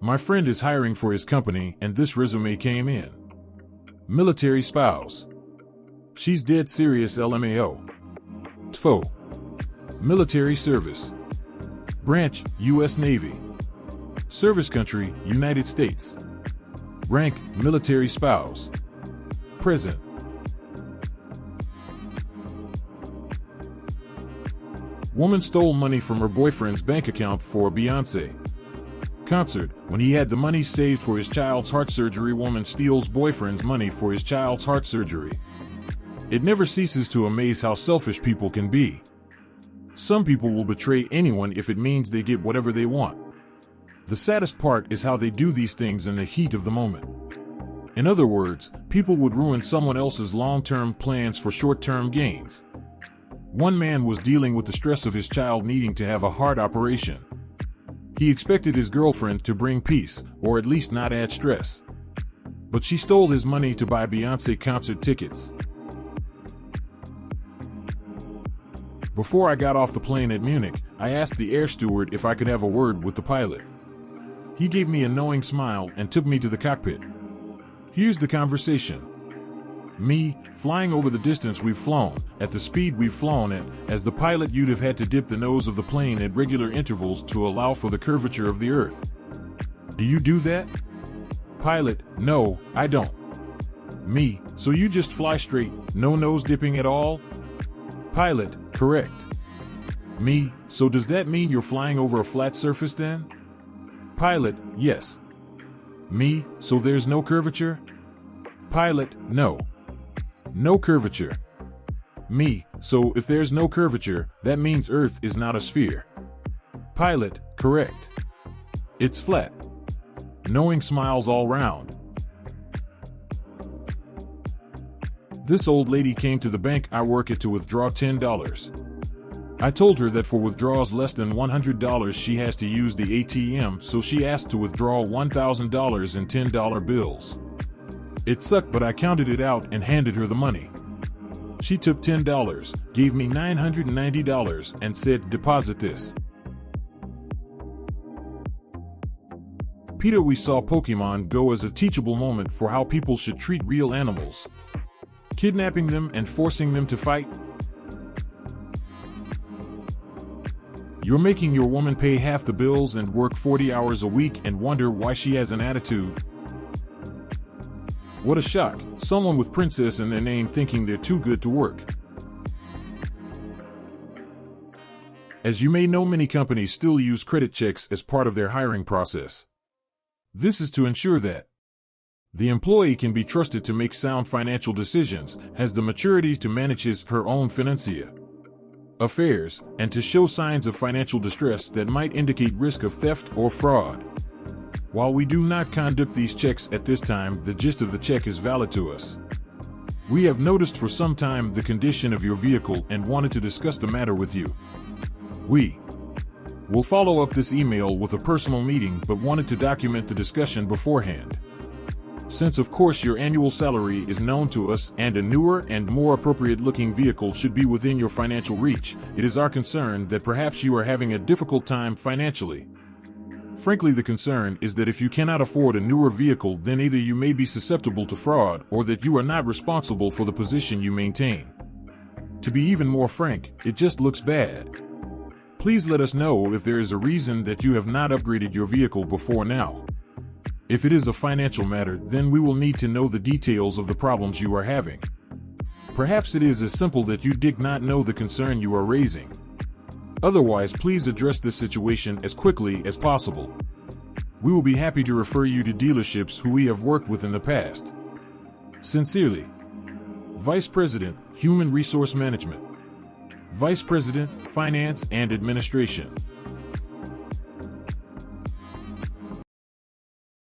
My friend is hiring for his company and this resume came in. Military spouse. She's dead serious LMAO. TFO. Military service. Branch, U.S. Navy. Service country, United States. Rank, military spouse. Present. Woman stole money from her boyfriend's bank account for a Beyoncé concert. When he had the money saved for his child's heart surgery, woman steals boyfriend's money for his child's heart surgery. It never ceases to amaze how selfish people can be. Some people will betray anyone if it means they get whatever they want. The saddest part is how they do these things in the heat of the moment. In other words, people would ruin someone else's long-term plans for short-term gains. One man was dealing with the stress of his child needing to have a heart operation. He expected his girlfriend to bring peace, or at least not add stress. But she stole his money to buy Beyoncé concert tickets. Before I got off the plane at Munich, I asked the air steward if I could have a word with the pilot. He gave me a knowing smile and took me to the cockpit. Here's the conversation. Me, flying over the distance we've flown, at the speed we've flown at, as the pilot you'd have had to dip the nose of the plane at regular intervals to allow for the curvature of the Earth. Do you do that? Pilot, no, I don't. Me, so you just fly straight, no nose dipping at all? Pilot, correct. Me, so does that mean you're flying over a flat surface then? Pilot, yes. Me, so there's no curvature? Pilot, no. No curvature. Me, so if there's no curvature, that means Earth is not a sphere. Pilot, correct. It's flat. Knowing smiles all round. This old lady came to the bank I work at to withdraw $10. I told her that for withdrawals less than $100 she has to use the ATM, so she asked to withdraw $1,000 in $10 bills. It sucked, but I counted it out and handed her the money. She took $10, gave me $990, and said, "Deposit this." Peter, we saw Pokemon Go as a teachable moment for how people should treat real animals. Kidnapping them and forcing them to fight. You're making your woman pay half the bills and work 40 hours a week and wonder why she has an attitude. What a shock, someone with princess in their name thinking they're too good to work. As you may know, many companies still use credit checks as part of their hiring process. This is to ensure that the employee can be trusted to make sound financial decisions, has the maturity to manage her own financial affairs, and to show signs of financial distress that might indicate risk of theft or fraud. While we do not conduct these checks at this time, the gist of the check is valid to us. We have noticed for some time the condition of your vehicle and wanted to discuss the matter with you. We will follow up this email with a personal meeting, but wanted to document the discussion beforehand. Since of course your annual salary is known to us and a newer and more appropriate looking vehicle should be within your financial reach, it is our concern that perhaps you are having a difficult time financially. Frankly, the concern is that if you cannot afford a newer vehicle, then either you may be susceptible to fraud or that you are not responsible for the position you maintain. To be even more frank, it just looks bad. Please let us know if there is a reason that you have not upgraded your vehicle before now. If it is a financial matter, then we will need to know the details of the problems you are having. Perhaps it is as simple that you did not know the concern you are raising. Otherwise, please address this situation as quickly as possible. We will be happy to refer you to dealerships who we have worked with in the past. Sincerely, Vice President, Human Resource Management. Vice President, Finance and Administration.